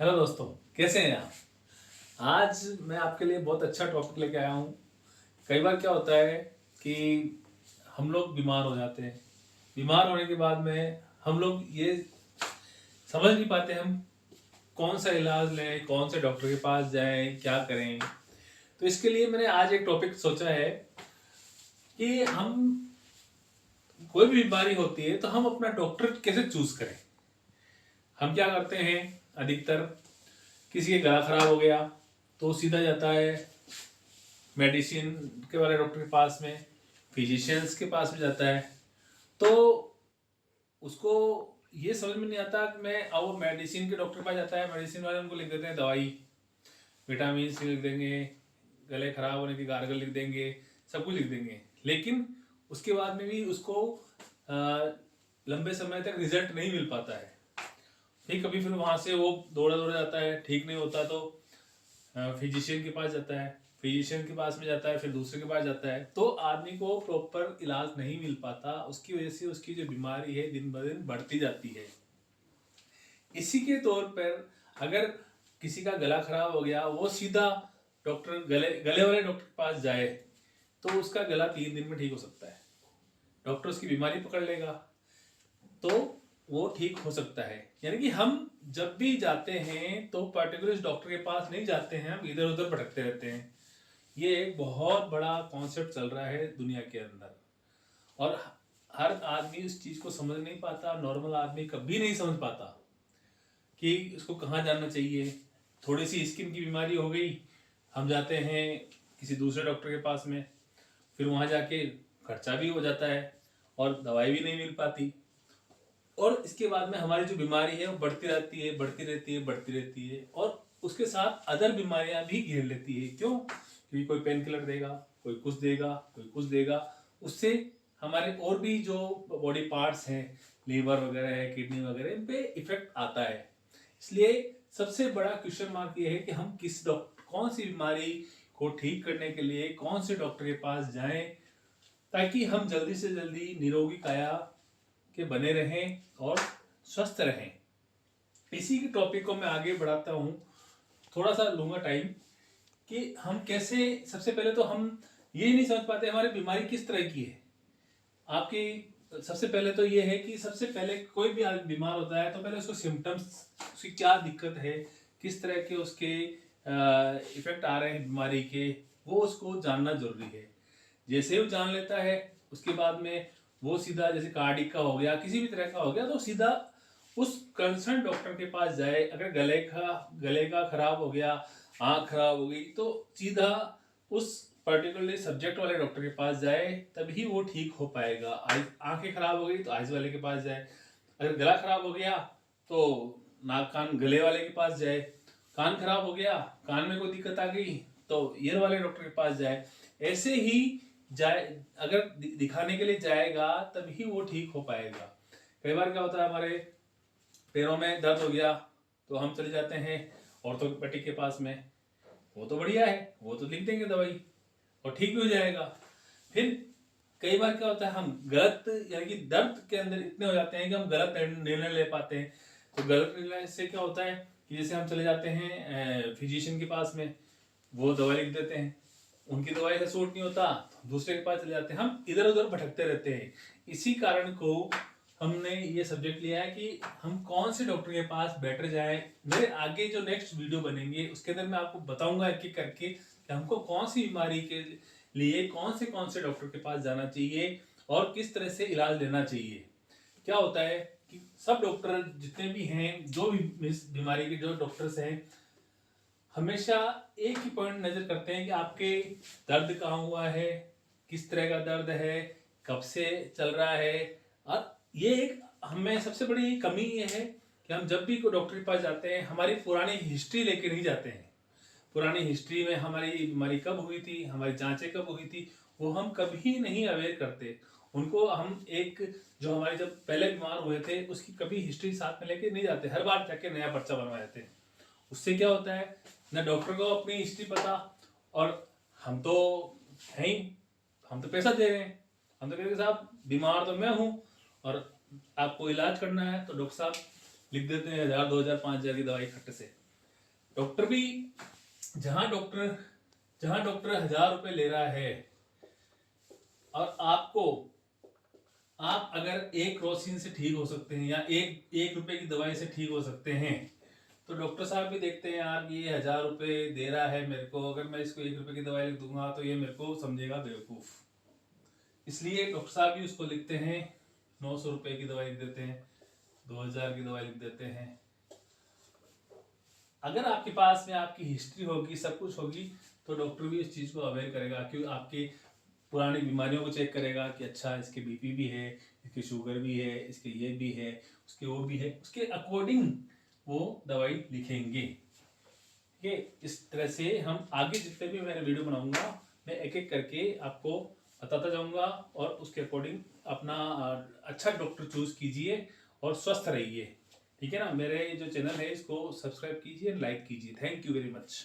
Hello दोस्तों, कैसे हैं आप। आज मैं आपके लिए बहुत अच्छा टॉपिक लेके आया हूँ। कई बार क्या होता है कि हम लोग बीमार हो जाते हैं। बीमार होने के बाद में हम लोग ये समझ नहीं पाते हम कौन सा इलाज लें, कौन से डॉक्टर के पास जाएं, क्या करें। तो इसके लिए मैंने आज एक टॉपिक सोचा है कि हम कोई भी बीमारी होती है तो हम अपना डॉक्टर कैसे चूज करें। हम क्या करते हैं, अधिकतर किसी के गला खराब हो गया तो सीधा जाता है मेडिसिन के वाले डॉक्टर के पास में, फिजिशियंस के पास में जाता है। तो उसको ये समझ में नहीं आता कि मैं अब वो मेडिसिन के डॉक्टर के पास जाता है, मेडिसिन वाले उनको लिख देते हैं दवाई, विटामिन सी लिख देंगे, गले खराब होने की गार्गल लिख देंगे, सब कुछ लिख देंगे। लेकिन उसके बाद में भी उसको लंबे समय तक रिजल्ट नहीं मिल पाता है। कभी फिर वहाँ से वो दौड़ा दौड़ा जाता है, ठीक नहीं होता तो फिजिशियन के पास जाता है, फिजिशियन के पास में जाता है, फिर दूसरे के पास जाता है। तो आदमी को प्रॉपर इलाज नहीं मिल पाता। उसकी वजह से उसकी जो बीमारी है दिन ब दिन बढ़ती जाती है। इसी के तौर पर अगर किसी का गला खराब हो गया, वो सीधा डॉक्टर गले गले वाले डॉक्टर के पास जाए तो उसका गला 3 दिन में ठीक हो सकता है। डॉक्टर उसकी बीमारी पकड़ लेगा तो वो ठीक हो सकता है। यानी कि हम जब भी जाते हैं तो पर्टिकुलर डॉक्टर के पास नहीं जाते हैं, हम इधर उधर भटकते रहते हैं। ये एक बहुत बड़ा कॉन्सेप्ट चल रहा है दुनिया के अंदर और हर आदमी इस चीज को समझ नहीं पाता। नॉर्मल आदमी कभी नहीं समझ पाता कि उसको कहाँ जाना चाहिए। थोड़ी सी स्किन की बीमारी हो गई, हम जाते हैं किसी दूसरे डॉक्टर के पास में, फिर वहाँ जाके खर्चा भी हो जाता है और दवाई भी नहीं मिल पाती। और इसके बाद में हमारी जो बीमारी है वो बढ़ती रहती है, बढ़ती रहती है, बढ़ती रहती है और उसके साथ अदर बीमारियां भी घेर लेती है। क्यों? क्योंकि कोई पेन किलर देगा, कोई कुछ देगा, कोई कुछ देगा। उससे हमारे और भी जो बॉडी पार्ट्स हैं, लीवर वगैरह है, किडनी वगैरह, इन पे इफेक्ट आता है। इसलिए सबसे बड़ा क्वेश्चन मार्क ये है कि हम किस डॉक्टर, कौन सी बीमारी को ठीक करने के लिए कौन से डॉक्टर के पास जाएं ताकि हम जल्दी से जल्दी निरोगी काया के बने रहें और स्वस्थ रहें। इसी के टॉपिक को मैं आगे बढ़ाता हूँ। थोड़ा सा लूंगा टाइम कि हम कैसे, सबसे पहले तो हम ये नहीं समझ पाते हमारी बीमारी किस तरह की है। आपकी सबसे पहले तो ये है कि सबसे पहले कोई भी आदमी बीमार होता है तो पहले उसको सिम्टम्स, उसकी क्या दिक्कत है, किस तरह के उसके इफेक्ट आ रहे हैं बीमारी के, वो उसको जानना जरूरी है। जैसे वो जान लेता है उसके बाद में वो सीधा, जैसे कार्डिक का हो गया, किसी भी तरह का हो गया, तो सीधा उस कंसर्न डॉक्टर के पास जाए। अगर गले का खराब हो गया, आँख खराब हो गई, तो सीधा उस पर्टिकुलरली सब्जेक्ट वाले डॉक्टर के पास जाए, तभी वो ठीक हो पाएगा। आंखें खराब हो गई तो आइज वाले के पास जाए। अगर गला खराब हो गया तो नाक कान गले वाले के पास जाए। कान खराब हो गया, कान में कोई दिक्कत आ गई तो ईयर वाले डॉक्टर के पास जाए। ऐसे ही जाए, अगर दिखाने के लिए जाएगा तभी वो ठीक हो पाएगा। कई बार क्या होता है, हमारे पैरों में दर्द हो गया तो हम चले जाते हैं ऑर्थोपेडिक के पास में। वो तो बढ़िया है, वो तो लिख देंगे दवाई और ठीक भी हो जाएगा। फिर कई बार क्या होता है, हम गलत, यानी कि दर्द के अंदर इतने हो जाते हैं कि हम गलत निर्णय ले पाते हैं। तो गलत निर्णय से क्या होता है कि जैसे हम चले जाते हैं फिजिशियन के पास में, वो दवाई लिख देते हैं, उनकी दवाई से सूट नहीं होता तो दूसरे के पास चले जाते हैं, हम इधर उधर भटकते रहते हैं। इसी कारण को हमने ये सब्जेक्ट लिया है कि हम कौन से डॉक्टर के पास बेटर जाए। मेरे आगे जो नेक्स्ट वीडियो बनेंगे उसके अंदर मैं आपको बताऊंगा एक एक करके कि हमको कौन सी बीमारी के लिए कौन से डॉक्टर के पास जाना चाहिए और किस तरह से इलाज लेना चाहिए। क्या होता है कि सब डॉक्टर जितने भी हैं, जो भी इस बीमारी के जो डॉक्टर्स हैं, हमेशा एक ही पॉइंट नजर करते हैं कि आपके दर्द कहाँ हुआ है, किस तरह का दर्द है, कब से चल रहा है। और ये एक हमें सबसे बड़ी कमी ये है कि हम जब भी कोई डॉक्टर के पास जाते हैं हमारी पुरानी हिस्ट्री लेके नहीं जाते हैं। पुरानी हिस्ट्री में हमारी बीमारी कब हुई थी, हमारी जांचें कब हुई थी, वो हम कभी नहीं अवेयर करते। उनको हम एक, जो हमारे जब पहले बीमार हुए थे उसकी कभी हिस्ट्री साथ में लेके नहीं जाते, हर बार जाके नया पर्चा बनवा देते हैं। उससे क्या होता है, ना डॉक्टर को अपनी हिस्ट्री पता, और हम तो है ही, हम तो पैसा दे रहे हैं, हम तो कहेंगे साहब बीमार तो मैं हूँ और आपको इलाज करना है तो डॉक्टर साहब लिख देते हैं 1000 2000 5000 की दवाई खट्ट से। डॉक्टर भी जहां डॉक्टर 1,000 रुपए ले रहा है और आप अगर एक क्रोसिन से ठीक हो सकते हैं या एक रुपए की दवाई से ठीक हो सकते हैं, तो डॉक्टर साहब भी देखते हैं यार ये 1,000 रुपए दे रहा है मेरे को, अगर मैं इसको 1 रुपए की दवाई लिख दूंगा तो ये मेरे को समझेगा बेवकूफ। इसलिए डॉक्टर साहब भी उसको लिखते हैं, 900 रुपए की दवाई लिख देते हैं, 2,000 की दवाई लिख देते हैं। अगर आपके पास में आपकी हिस्ट्री होगी, सब कुछ होगी, तो डॉक्टर भी इस चीज़ को अवेयर करेगा कि आपकी पुरानी बीमारियों को चेक करेगा कि अच्छा इसके बीपी भी है, इसके शुगर भी है, इसके ये भी है, उसके वो भी है, उसके अकॉर्डिंग वो दवाई लिखेंगे। ठीक है, इस तरह से हम आगे जितने भी मैंने वीडियो बनाऊंगा मैं एक एक करके आपको बताता जाऊंगा और उसके अकॉर्डिंग अपना अच्छा डॉक्टर चूज कीजिए और स्वस्थ रहिए। ठीक है ना, मेरे जो चैनल है इसको सब्सक्राइब कीजिए, लाइक कीजिए। Thank you very much.